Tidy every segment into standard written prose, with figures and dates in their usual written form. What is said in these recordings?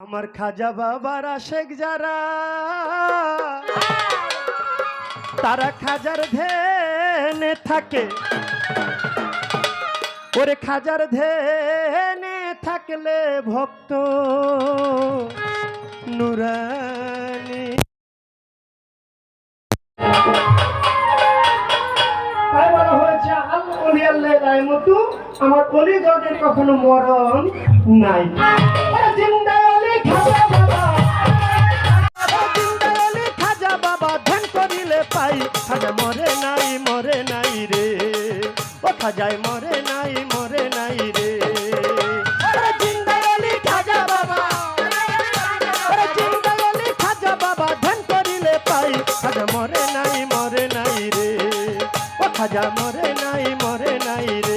আমার খাজা বাবার আশেক যারা তারা খাজার ধ্যানে থাকে, ওরে খাজার ধ্যানে থাকলে ভক্ত নুরানি। তাই বলা হয়েছে আল্লাহ আল্লাহ রাহমতু, আমার অলিগণের কখনো মরণ নাই। জিন্দা আলী খাজা বাবা, জিন্দা আলী খাজা বাবা ধ্যান করিলে পাই, খাজা মরে নাই মরে নাই রে, ও খাজায় মরে নাই মরে নাই রে। জিন্দা আলী খাজা বাবা, জিন্দা আলী খাজা বাবা ধ্যান করিলে পাই, খাজা মরে নাই মরে নাই রে, ও খাজা মরে নাই মরে নাই রে।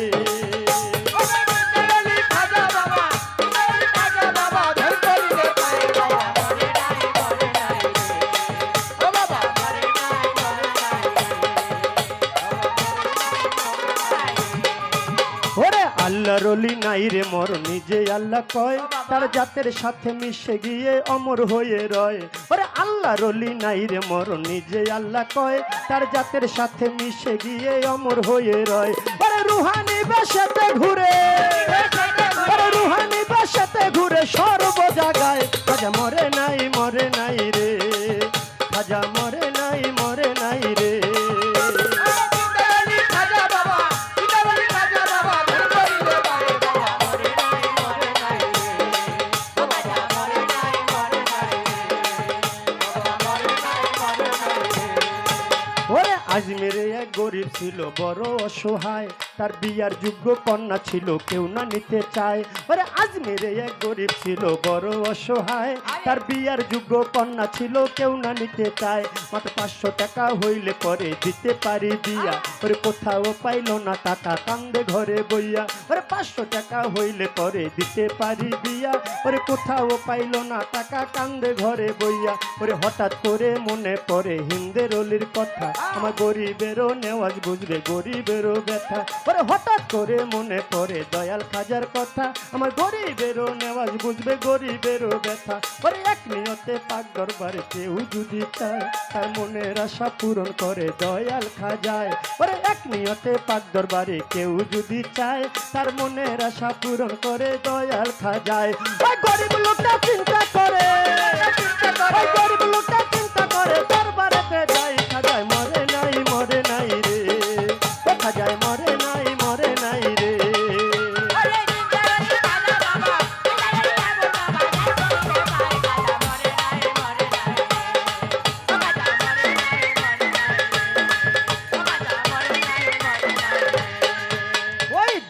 আল্লাহর ওলি নাই রে মর, নিজে আল্লাহ কয় তার জাতের সাথে মিশে গিয়ে অমর হয়ে রয়। ওরে আল্লাহর ওলি নাই রে মর, নিজে আল্লাহ কয় তার জাতের সাথে মিশে গিয়ে অমর হয়ে রয়। ওরে রুহানি বেশাতে ঘুরে, ওরে রুহানি বেশাতে ঘুরে সর্ব জায়গায়, খাজা মরে নাই মরে নাই রে, খাজা মরে নাই মরে নাই রে। আজমেরে এক গরিব ছিল বড় অসহায়, তার বিয়ার যোগ্য কন্যা ছিল কেউ না নিতে চায়। ওরে আজমেরে এক গরিব ছিল বড় অসহায়, তার বিয়ার যোগ্য কন্যা ছিল কেউ না নিতে চায়। মাত্র 500 টাকা হইলে পরে দিতে পারি বিয়া, ওরে কোথাও পাইল না টাকা কান্দে ঘরে বইয়া। ওরে 500 টাকা হইলে পরে দিতে পারি বিয়া, ওরে কোথাও পাইল না টাকা কান্দে ঘরে বইয়া। ওরে হঠাৎ করে মনে পড়ে হিন্দের অলির কথা, আমার গরিবেরও নেওয়াজ বুঝবে গরিবেরও ব্যথা। ওরে হঠাৎ করে মনে পড়ে দয়াল খাজার কথা, আমার গরিবেরও নেওয়াজ বুঝবে গরিবেরও ব্যথা। ওরে এক নিয়তে পাক দরবারে কেউ যদি চায়, তার মনের আশা পূরণ করে দয়াল খাজায়। ওরে এক নিয়তে পাক দরবারে কেউ যদি চায়, তার মনের আশা পূরণ করে দয়াল খাজায়। ওই গরিব লোকটা চিন্তা করে, ওই গরিব লোকটা চিন্তা করে দরবারেতে যাই, খাজায় মরে নাই মরে নাই রে, ও খাজায় মরে নাই মরে নাই রে।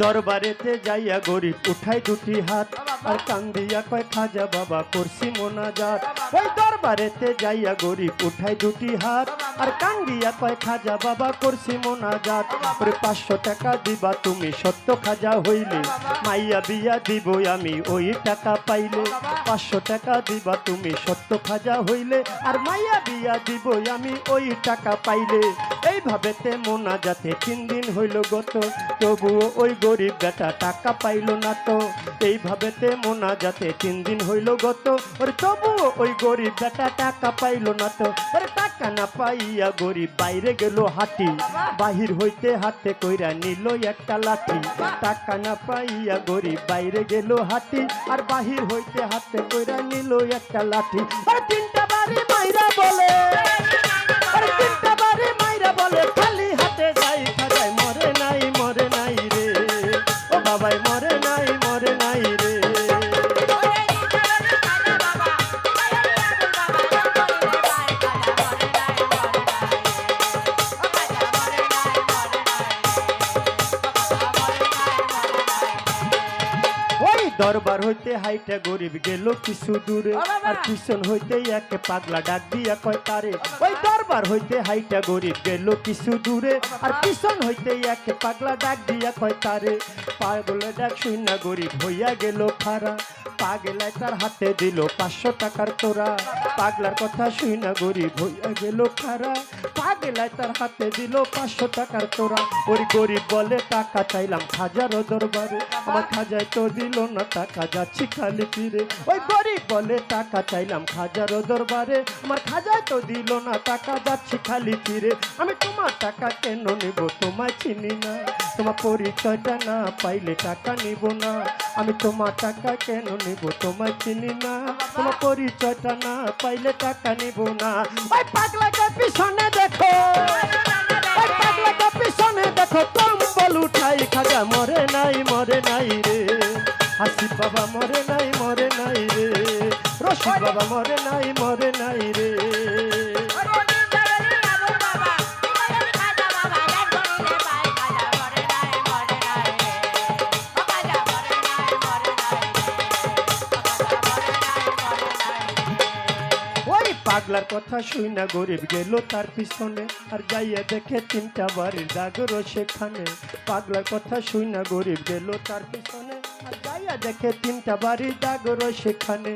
দরবারেতে যাইয়া গরিব উঠায় দুটি হাত, আর কান্দিয়া কয় খাজা বাবা করছি মোনাজাত। ওই দরবারেতে যাইয়া গরিব উঠায় দুটি হাত, আর কান্দিয়া কয় খাজা বাবা করছি মোনাজাত। ওরে 500 টাকা দিবা তুমি সত্য খাজা হইলে, মাইয়া বিয়া দিব আমি ওই টাকা পাইলে। 500 টাকা দিবা তুমি সত্য খাজা হইলে, আর মাইয়া বিয়া দিব আমি ওই টাকা পাইলে। এইভাবেতে মোনাজাতে 3 দিন হইল গত, তবুও ওই গরিব বেটা টাকা পাইল না তো। এইভাবেতে মোনাজাতে 3 দিন হইল গত, ওরে তবুও ওই গরিব বেটা টাকা পাইল না তো। ওরে টাকা না পাইয়া গরিব বাইরে গেল হাঁটি, বাহির হইতে হাতে কইরা নিল একটা লাঠি। টাকা না পাইয়া গরিব বাইরে গেল হাঁটি, আর বাহির হইতে হাতে কইরা নিল একটা লাঠি। ওরে 3টা বাড়ি মাইরা বলে, ওরে 3টা বাড়ি মাইরা বলে খালি হাতে যাই, খাজায় মরে নাই মরে নাই রে, ও বাবাই মরে নাই মরে নাই রে। দরবার হইতে হাইটা গরিব গেল কিছু দূরে, আর পিছন হইতে এক পাগলা ডাক দিয়া কয় তারে। ওই দরবার হইতে হাইটা গরিব গেল কিছু দূরে, আর পিছন হইতে এক পাগলা ডাক দিয়া কয় তারে। পাগলে ডাক শুনা গরিব হইয়া গেল খারা, পাগলায় তার হাতে দিল 500 টাকার তোরা পাগলার কথা শুই না গরিব হইয়া গেল খারা পাগলায় তার হাতে দিল 500 টাকার তোরা ওই গরিব বলে টাকা চাইলাম খাজার দরবারে আমার খাজায় তো দিল না টাকা যাচ্ছি খালি ফিরে ওই গরিব বলে টাকা চাইলাম খাজার দরবারে আমার খাজায় তো দিল না টাকা যাচ্ছি খালি ফিরে আমি তোমার টাকা কেন নিব তোমায় চিনি না তোমার পরিচয়টা না পাইলে টাকা নিব না আমি তোমার টাকা কেন নিব তোমায় চিনি না তোমার পরিচয়টা না পাইলে টাকা নিব না ওই পাগলাকে পিছনে দেখো ওই পাগলাকে পিছনে দেখো কম্বল উঠাই খাজা মরে নাই রে হাসিব বাবা মরে নাই রে রশিদ বাবা মরে নাই রে পাগলার কথা শুই না গরিব গেল তার পিছনে আর যাইয়া দেখে 3টা বাড়ির দাগর সেখানে পাগলার কথা শুই না গরিব গেল তার পিছনে আর যাইয়া দেখে 3টা বাড়ির দাগর সেখানে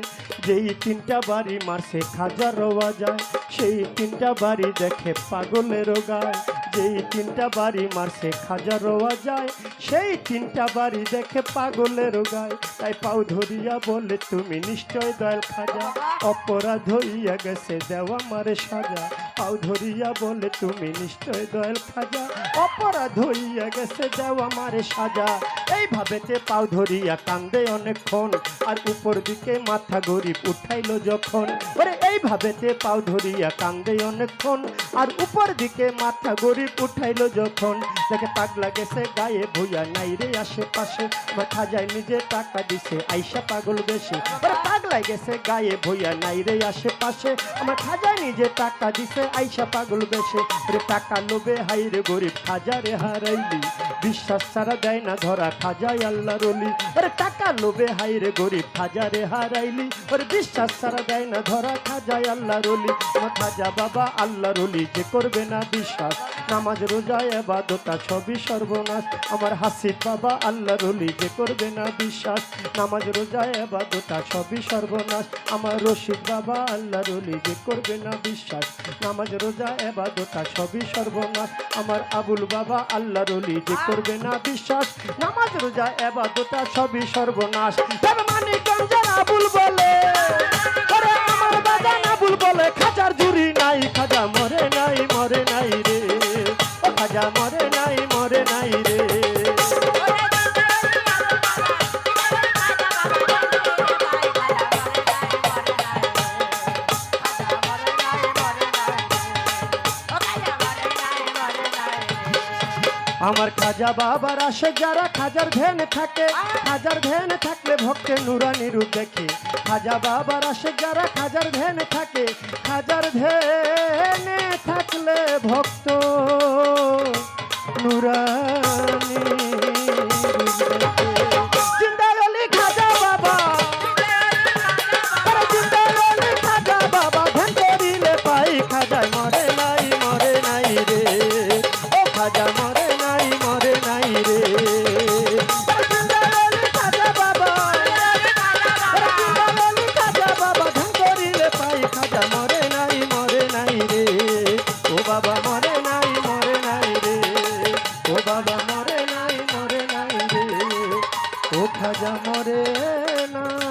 যেই 3টা বাড়ি মারছে খাজা রোয়া যায় সেই 3টা বাড়ি দেখে পাগলের গায় যেই 3টা বাড়ি মারছে খাজা রোয়া যায় সেই 3টা বাড়ি দেখে পাগলের গায় তাই পাও ধরিয়া বলে তুমি নিশ্চয় দয়াল খাজা অপরাধ হইয়া গেছে দেওয়া মারে সাজা পাও ধরিয়া বলে তুমি নিশ্চয় দয়াল খাজা অপরাধ হইয়া গেছে দেওয়া মারে সাজা এইভাবেতে পাও ধরিয়া কান্দে অনেকক্ষণ আর উপর দিকে মাথা গরিব উঠাইলো যখন ওরে এইভাবেতে পাও ধরিয়া কান্দে অনেকক্ষণ আর উপর দিকে মাথা গরিব উঠাইলো যখন দেখে পাগলা গেছে গায়ে ভুইয়া নাই রে আশেপাশে আমার খাজায় নিজে টাকা দিছে আইসা পাগল বেশি ওরে পাগলা গেছে গায়ে ভুইয়া নাই রে আশেপাশে আমার খাজায় নিজে টাকা দিছে আইসা পাগল বেশি ওরে টাকা লোভে হাই রে গরিব খাজারে হারাইলি বিশ্বাস ছাড়া দেয় না ধরা খাজায় আল্লাহর ওলি ওরে টাকা লোভে হাই রে গরিব খাজারে হারাইলি ওরে বিশ্বাস ছাড়া দেয় না ধরা খাজায় আল্লাহর ওলি আমার খাজা বাবা আল্লাহর ওলি যে করবে না বিশ্বাস নামাজ রোজা ইবাদত সবই সর্বনাশ আমার হাসিব বাবা আল্লাহর ওলি যে করবে না বিশ্বাস নামাজ রোজা ইবাদত সবই সর্বনাশ আমার রশিদ বাবা আল্লাহর ওলি যে করবে না বিশ্বাস নামাজ রোজা ইবাদত সবই সর্বনাশ আমার আবুল বাবা আল্লাহর ওলি যে করবে না বিশ্বাস নামাজ রোজা ইবাদত সবই সর্বনাশ তবে মানিকগঞ্জের আবুল বলে ওরে আমার বাজান আবুল বলে খাজার জুরি নাই খাজা মরে নাই রে ও খাজা মরে নাই রে আমার খাজা বাবার আসে যারা খাজার ধ্যান থাকে খাজার ধ্যান থাকলে ভক্তে নুরানি রূপ দেখে খাজা বাবার আসে যারা খাজার ধ্যান থাকে খাজার ধ্যানে থাকলে ভক্ত নুরানি রূপ দেখে জিন্দার আলী খাজা বাবা জিন্দার আলী খাজা বাবা ধ্যান করিলে পাই খাজায় মরে নাই রে ও খাজা মরে নাই রে খাজা বাবা ধ্যান করিলে পাই খাজা মরে নাই রে ও বাবা মরে নাই রে ও বাবা মরে নাই রে ও খাজা মরে নাই